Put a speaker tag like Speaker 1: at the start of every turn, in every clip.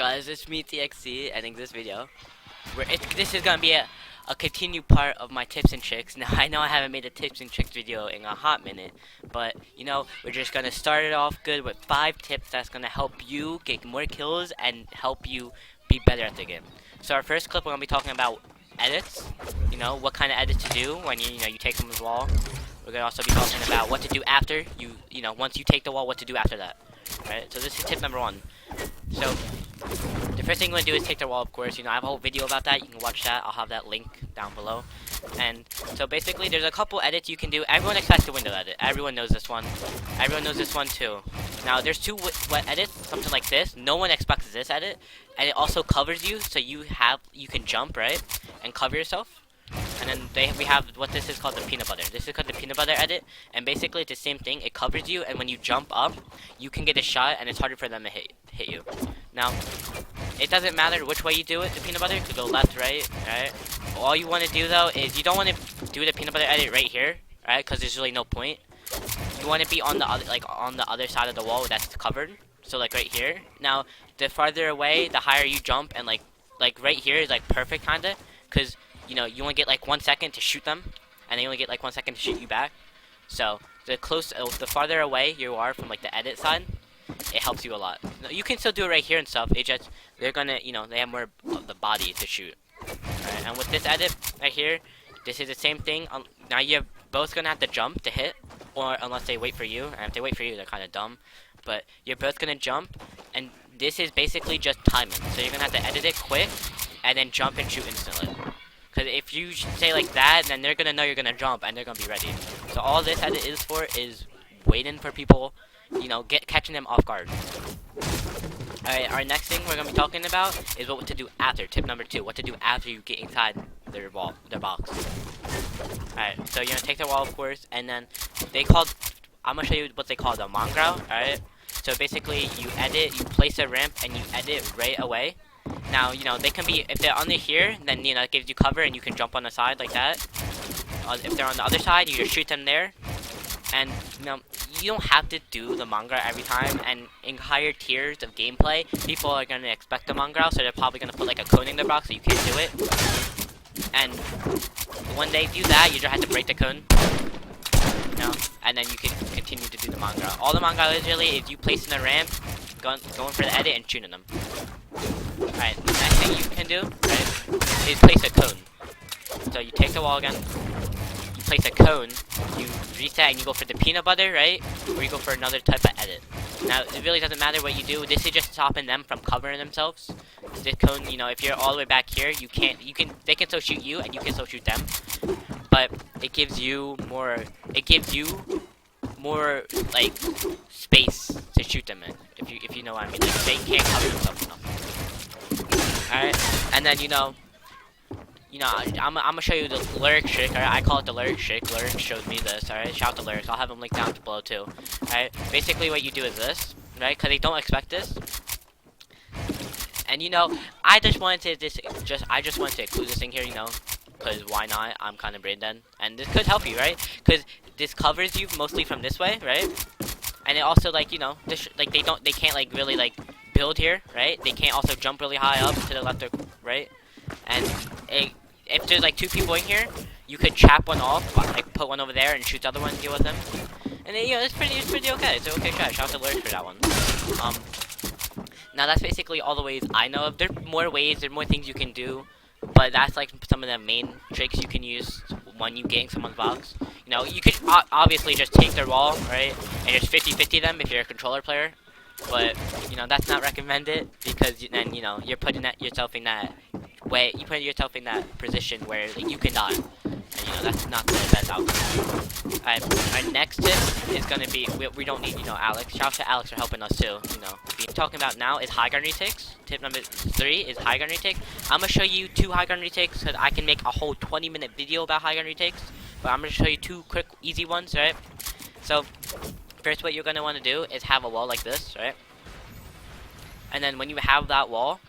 Speaker 1: guys, it's me TXC ending this video. This is gonna be a continued part of my tips and tricks. Now I know I haven't made a tips and tricks video in a hot minute, but you know, we're just gonna start it off good with 5 tips that's gonna help you get more kills and help you be better at the game. So our first clip, we're gonna be talking about edits. You know, what kind of edits to do when you take from the wall. We're gonna also be talking about what to do after you know once you take the wall, what to do after that. Alright, so this is tip number 1. So the first thing you want to do is take the wall, of course. You know, I have a whole video about that. You can watch that. I'll have that link down below. And so basically, there's a couple edits you can do. Everyone expects the window edit. Everyone knows this one. Everyone knows this one too. Now, there's 2 wet edits, something like this. No one expects this edit, and it also covers you, so you can jump, right, and cover yourself. And then we have what this is called, the peanut butter. This is called the peanut butter edit, and basically it's the same thing. It covers you, and when you jump up, you can get a shot, and it's harder for them to hit you. Now, it doesn't matter which way you do it, the peanut butter, to go left, right. All you want to do though is you don't want to do the peanut butter edit right here, right? Because there's really no point. You want to be on the other, on the other side of the wall that's covered. So like right here. Now, the farther away, the higher you jump, and like right here is like perfect kinda, because you know, you only get like 1 second to shoot them, and they only get like 1 second to shoot you back. So the farther away you are from like the edit side, it helps you a lot. You can still do it right here and stuff. It just they're gonna, you know, they have more of the body to shoot. Alright, and with this edit right here, this is the same thing. Now you're both gonna have to jump to hit, or unless they wait for you. And if they wait for you, they're kind of dumb. But you're both gonna jump, and this is basically just timing. So you're gonna have to edit it quick, and then jump and shoot instantly. Because if you say like that, then they're going to know you're going to jump, and they're going to be ready. So all this edit is for is waiting for people, you know, catching them off guard. Alright, our next thing we're going to be talking about is what to do after. Tip number 2, what to do after you get inside their box. Alright, so you're going to take the wall, of course, and then I'm going to show you what they call the mongrel, alright? So basically, you place a ramp, and you edit right away. Now, you know, they can be, if they're under here, then, you know, it gives you cover and you can jump on the side like that. If they're on the other side, you just shoot them there. And, you know, you don't have to do the mongrel every time. And in higher tiers of gameplay, people are going to expect the mongrel, so they're probably going to put like a cone in the box so you can't do it. And when they do that, you just have to break the cone. You know, and then you can continue to do the mongrel. All the mongrel is really is you placing the ramp, going for the edit, and shooting them. Alright, the next thing you can do, right, is place a cone. So you take the wall again, you place a cone, you reset and you go for the peanut butter, right? Or you go for another type of edit. Now, it really doesn't matter what you do, this is just stopping them from covering themselves. This cone, you know, if you're all the way back here, they can still shoot you and you can still shoot them. But it gives you more, like, space to shoot them in, if you know what I mean. Like, they can't cover themselves enough. Alright, and then you know, I'm gonna show you the Lurx trick. Alright, I call it the Lurx trick. Lurx showed me this. Alright, shout out to Lurx. I'll have him linked down below too. Alright, basically what you do is this, right? Because they don't expect this. And you know, I just wanted to include this thing here, you know, because why not? I'm kind of brain dead, and this could help you, right? Because this covers you mostly from this way, right? And it also, like, you know, they can't like really like build here, right? They can't also jump really high up to the left or right. And if there's like 2 people in here, you could chop one off, like put one over there and shoot the other one, deal with them. And then, you know, it's pretty okay. It's an okay shot. Shout out to Lurx for that one. Now that's basically all the ways I know of. There's more ways, there's more things you can do, but that's like some of the main tricks you can use when you get in someone's box. You know, you could obviously just take their wall, right, and just 50-50 them if you're a controller player. But, you know, that's not recommended, because then, you know, you're putting yourself in that way, you put yourself in that position where like, you can die. And, you know, that's not the best outcome. Our next tip is going to be, we don't need, you know, Alex. Shout out to Alex for helping us too, you know. What we're talking about now is high ground retakes. Tip number 3 is high ground retake. I'm going to show you 2 high ground retakes, because I can make a whole 20-minute video about high ground retakes. But I'm going to show you 2 quick, easy ones, right? So, first, what you're going to want to do is have a wall like this, right? And then when you have that wall,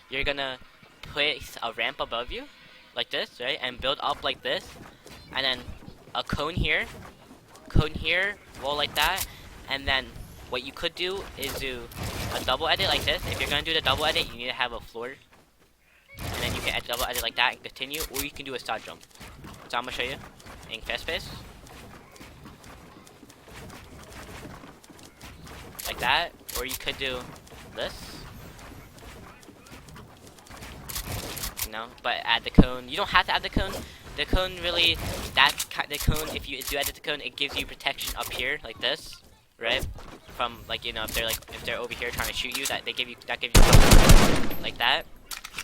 Speaker 1: you're going to place a ramp above you, like this, right? And build up like this. And then a cone here, wall like that. And then what you could do is a double edit like this. If you're gonna do the double edit, you need to have a floor, and then you can double edit like that and continue, or you can do a side jump. So I'm gonna show you in fast pace, like that, or you could do this. You know, but add the cone. You don't have to add the cone. The cone really, the cone, if you do edit the cone, it gives you protection up here like this, right? From like, you know, if they're over here trying to shoot you, that gives you cover like that.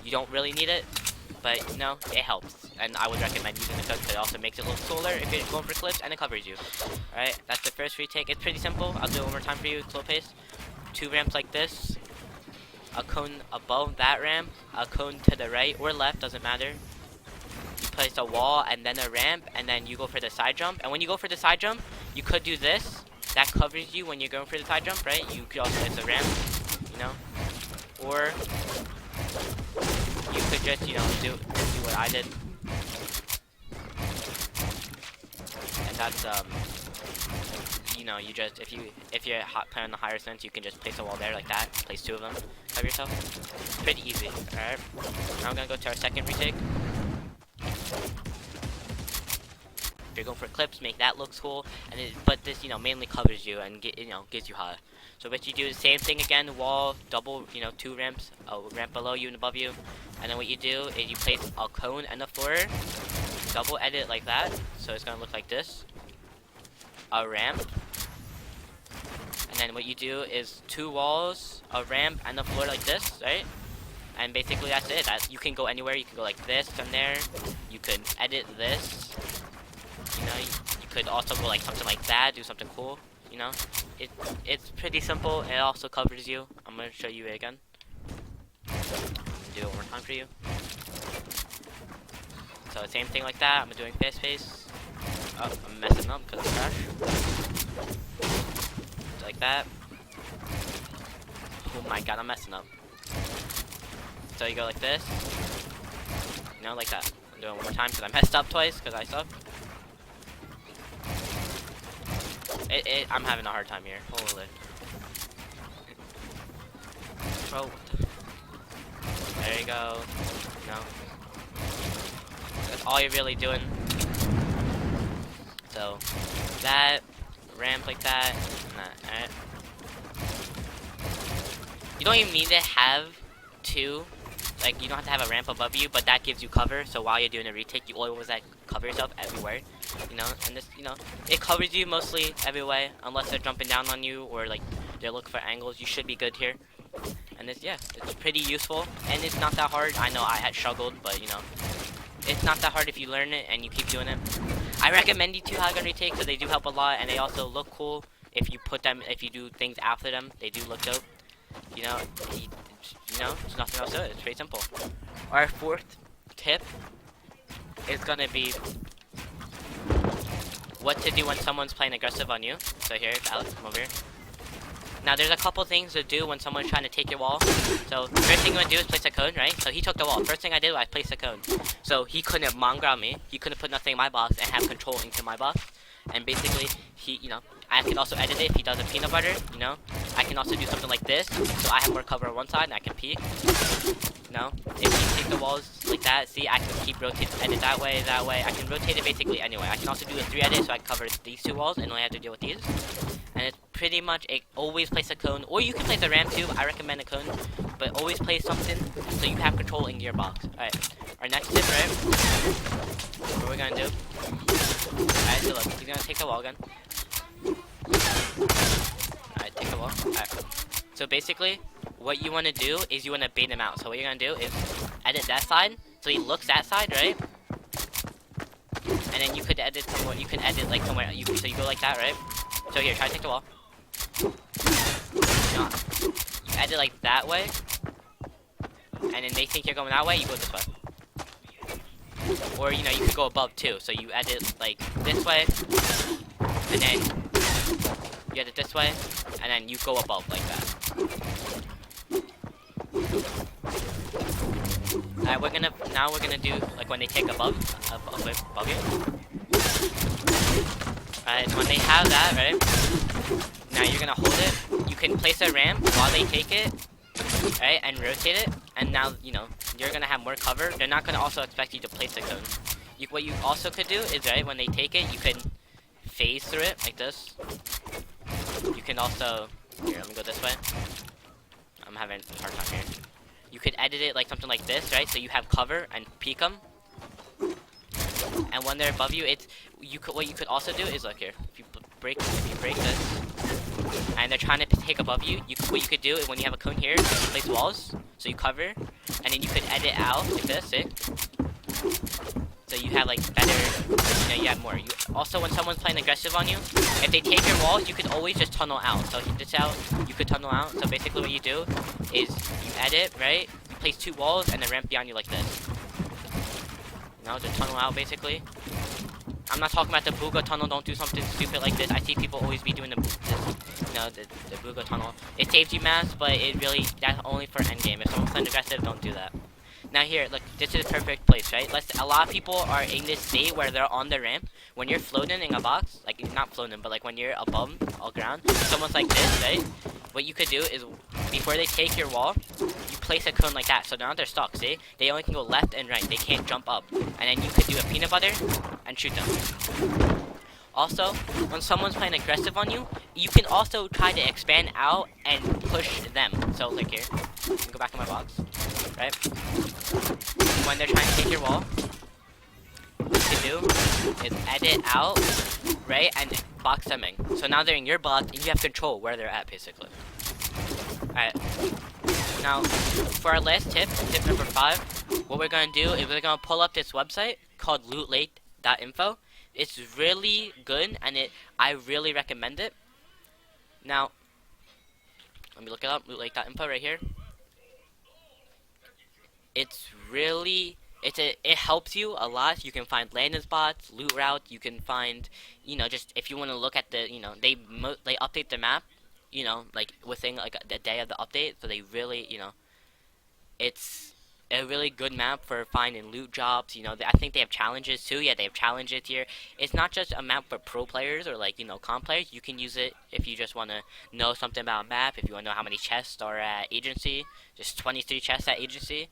Speaker 1: You don't really need it, but you know, it helps, and I would recommend using the cone because it also makes it look cooler if you're going for clips, and it covers you. All right, that's the first retake. It's pretty simple. I'll do it one more time for you, slow pace. 2 ramps like this. A cone above that ramp, a cone to the right or left, doesn't matter. You place a wall and then a ramp, and then you go for the side jump. And when you go for the side jump, you could do this. That covers you when you're going for the side jump, right? You could also place a ramp, you know, or you could just, you know, do what I did. And that's you know, you just, if you're playing on the higher sense, you can just place a wall there like that. Place 2 of them. Cover yourself. It's pretty easy. Alright. Now we're gonna go to our second retake. If you're going for clips, make that look cool. But this, you know, mainly covers you and gives you high. So what you do is the same thing again. Wall, double, you know, 2 ramps. A ramp below you and above you. And then what you do is you place a cone and a floor. Double edit like that. So it's gonna look like this. A ramp. And then what you do is 2 walls, a ramp, and a floor like this, right? And basically that's it. You can go anywhere. You can go like this from there. You could edit this. You know, you could also go like something like that. Do something cool. You know, it's pretty simple. It also covers you. I'm gonna show you it again. Do it one more time for you. So same thing like that. I'm doing fast pace. Oh, I'm messing up because of crash. Like that. Oh my god, I'm messing up. So you go like this. You know, like that. I'm doing it one more time because I messed up twice because I suck. I'm having a hard time here. Holy. Oh. There you go. No. That's all you're really doing. So, that, ramp like that, alright. You don't even need to have 2, like, you don't have to have a ramp above you, but that gives you cover, so while you're doing a retake, you always cover yourself everywhere, you know, and this, you know, it covers you mostly everywhere, unless they're jumping down on you, or, like, they're looking for angles. You should be good here, and it's, yeah, it's pretty useful, and it's not that hard. I know I had struggled, but, you know, it's not that hard if you learn it, and you keep doing it. I recommend you 2 high gun retakes because they do help a lot, and they also look cool if you do things after them. They do look dope. You know, there's nothing else to it. It's pretty simple. Our 4th tip is gonna be what to do when someone's playing aggressive on you. So here, Alex, come over here. Now there's a couple things to do when someone's trying to take your wall. So first thing you want to do is place a cone, right? So he took the wall. First thing I did was I placed a cone. So he couldn't mongrel me. He couldn't put nothing in my box and have control into my box. And basically, you know, I can also edit it if he does a peanut butter, you know. I can also do something like this, so I have more cover on one side and I can peek. You know, if you take the walls like that, see, I can keep rotating, edit that way. I can rotate it basically anyway. I can also do a 3 edit, so I can cover these 2 walls and only have to deal with these. And it's pretty much, always place a cone, or you can place a ramp too. I recommend a cone, but always place something so you have control in your box. Alright, our next tip, right? What we're gonna do? Alright, so look, he's gonna take the wall gun. Alright, take the wall. Alright. So basically, what you wanna do is you wanna bait him out. So what you're gonna do is edit that side, so he looks that side, right? And then you could edit somewhere, you can edit like somewhere, so you go like that, right? So here, try to take the wall. No. Edit like that way. And then they think you're going that way, you go this way. Or, you know, you could go above too. So you edit like this way. And then you edit this way. And then you go above like that. Alright, now we're gonna do like when they take above you. Alright, when they have that, right? Now you're gonna hold it. You you can place a ramp while they take it, right, and rotate it, and now, you know, you're gonna have more cover. They're not gonna also expect you to place a cone. What you also could do is, right, when they take it, you can phase through it like this. You can also, here, let me go this way. I'm having a hard time here. You could edit it like something like this, right? So you have cover and peek them. And when they're above you, what you could also do is, look here. If you break this, and they're trying to take above you, what you could do is when you have a cone here, you place walls, so you cover, and then you could edit out like this, see? So you have like better, you know, you have more. Also, when someone's playing aggressive on you, if they take your walls, you could always just tunnel out. So this out, you could tunnel out. So basically what you do is you edit, right? You place 2 walls and then ramp beyond you like this. You know, just tunnel out basically. I'm not talking about the Booga tunnel. Don't do something stupid like this. I see people always be doing the Booga tunnel. It saves you mass, but that's only for endgame. If someone's playing aggressive, don't do that. Now here, look, this is a perfect place, right? A lot of people are in this state where they're on the ramp. When you're floating in a box, like, not floating, but like when you're above all ground, someone's like this, right? What you could do is, before they take your wall, you place a cone like that. So now they're stuck, see? They only can go left and right. They can't jump up. And then you could do a peanut butter and shoot them. Also, when someone's playing aggressive on you, you can also try to expand out and push them. So, like here, let me go back in my box, right? When they're trying to take your wall, what you can do is edit out, right, and box them in. So now they're in your box, and you have control where they're at, basically. Alright. Now, for our last tip number 5, what we're going to do is we're going to pull up this website called lootlake.info. It's really good, and I really recommend it. Now, let me look it up, lootlake.info right here. It's really, it helps you a lot. You can find landing spots, loot routes. You can find, you know, just if you want to look at the, you know, they update the map, you know, like within like the day of the update. So they really, you know, it's a really good map for finding loot jobs. You know, I think they have challenges too. Yeah, they have challenges here. It's not just a map for pro players or like, you know, comp players. You can use it if you just want to know something about a map. If you want to know how many chests are at agency, just 23 chests at agency.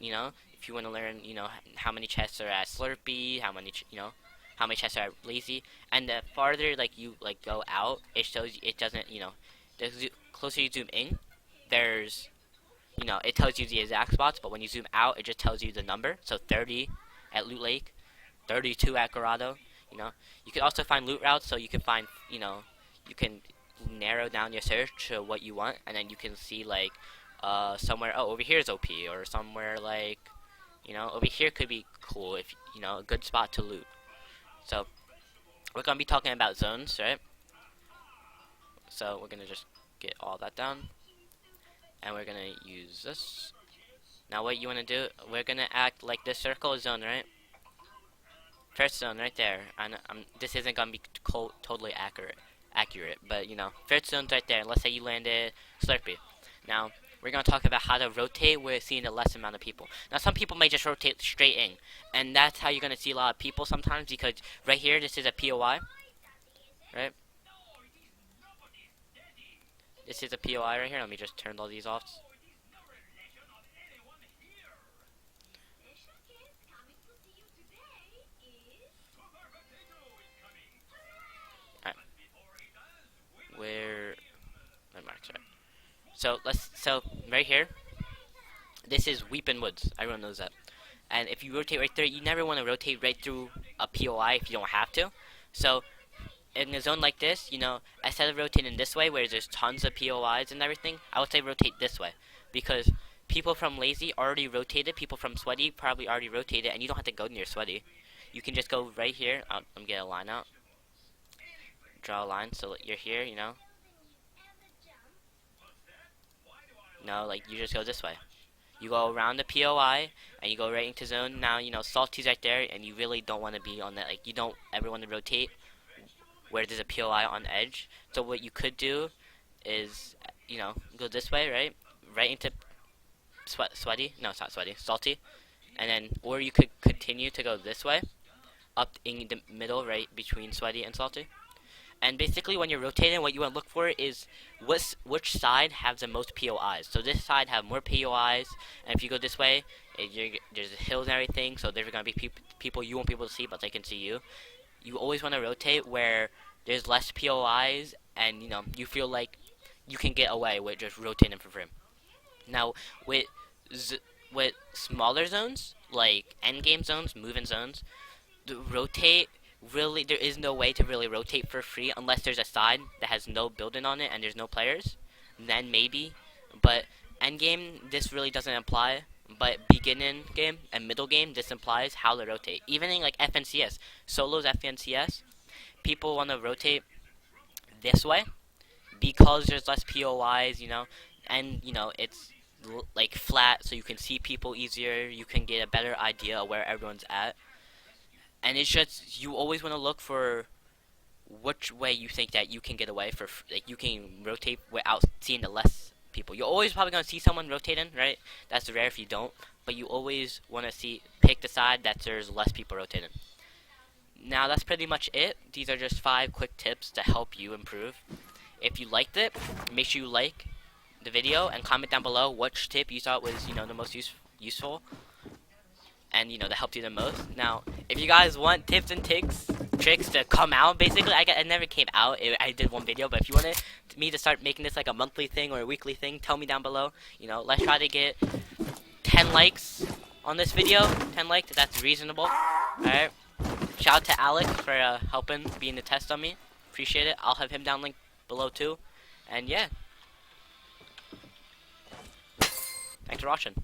Speaker 1: You know, if you want to learn, you know, how many chests are at Slurpee, how many chests are at Lazy, and the farther like you like go out, it shows you, it doesn't, you know, the closer you zoom in, there's, you know, it tells you the exact spots, but when you zoom out, it just tells you the number. So 30 at Loot Lake, 32 at Corrado. You know, you can also find loot routes, so you can find, you know, you can narrow down your search to what you want, and then you can see like somewhere, oh, over here is OP, or somewhere like, you know, over here could be cool, if, you know, a good spot to loot. So we're gonna be talking about zones, right? So we're gonna just get all that down, and we're gonna use this. Now what you wanna do, we're gonna act like this circle is zone, right? First zone right there, and this isn't gonna be totally accurate, but you know, first zone's right there. Let's say you landed Slurpee. Now we're going to talk about how to rotate where seeing the less amount of people. Now, some people may just rotate straight in, and that's how you're going to see a lot of people sometimes, because right here, this is a POI, right? This is a POI right here. Let me just turn all these off. Alright. Where... my mark's right. So right here, this is Weeping Woods. Everyone knows that. And if you rotate right there, you never want to rotate right through a POI if you don't have to. So in a zone like this, you know, instead of rotating this way where there's tons of POIs and everything, I would say rotate this way, because people from Lazy already rotated, people from Sweaty probably already rotated, and you don't have to go near Sweaty. You can just go right here. Let me get a line out. Draw a line so you're here, you know. No, like, you just go this way. You go around the POI, and you go right into zone. Now, you know, Salty's right there, and you really don't want to be on that. Like, you don't ever want to rotate where there's a POI on the edge. So what you could do is, you know, go this way, right? Right into Sweaty. No, it's not Sweaty. Salty. And then, or you could continue to go this way, up in the middle, right between Sweaty and Salty. And basically, when you're rotating, what you want to look for is which side has the most POIs. So this side have more POIs, and if you go this way, there's hills and everything. So there's gonna be people you won't be able to see, but they can see you. You always want to rotate where there's less POIs, and you feel like you can get away with just rotating for frame. Now with with smaller zones like end game zones, moving zones, the rotate really there is no way to really rotate for free unless there's a side that has no building on it and there's no players. Then maybe, but end game this really doesn't apply. But beginning game and middle game this implies how to rotate. Even in like FNCS, solos FNCS, people want to rotate this way because there's less POIs, and it's like flat, so you can see people easier. You can get a better idea of where everyone's at, and it's just you always want to look for which way you think that you can get away like you can rotate without seeing the less people. You're always probably gonna see someone rotating, right? That's rare if you don't, but you always want to pick the side that there's less people rotating. Now that's pretty much it. These are just 5 quick tips to help you improve. If you liked it, make sure you like the video and comment down below which tip you thought was the most useful and that helped you the most. Now, if you guys want tips and tricks to come out, basically, it never came out. I did one video, but if you wanted me to start making this like a monthly thing or a weekly thing, tell me down below. Let's try to get 10 likes on this video. 10 likes, that's reasonable. All right. Shout out to Alex for helping being the test on me. Appreciate it. I'll have him down link below too. And yeah. Thanks for watching.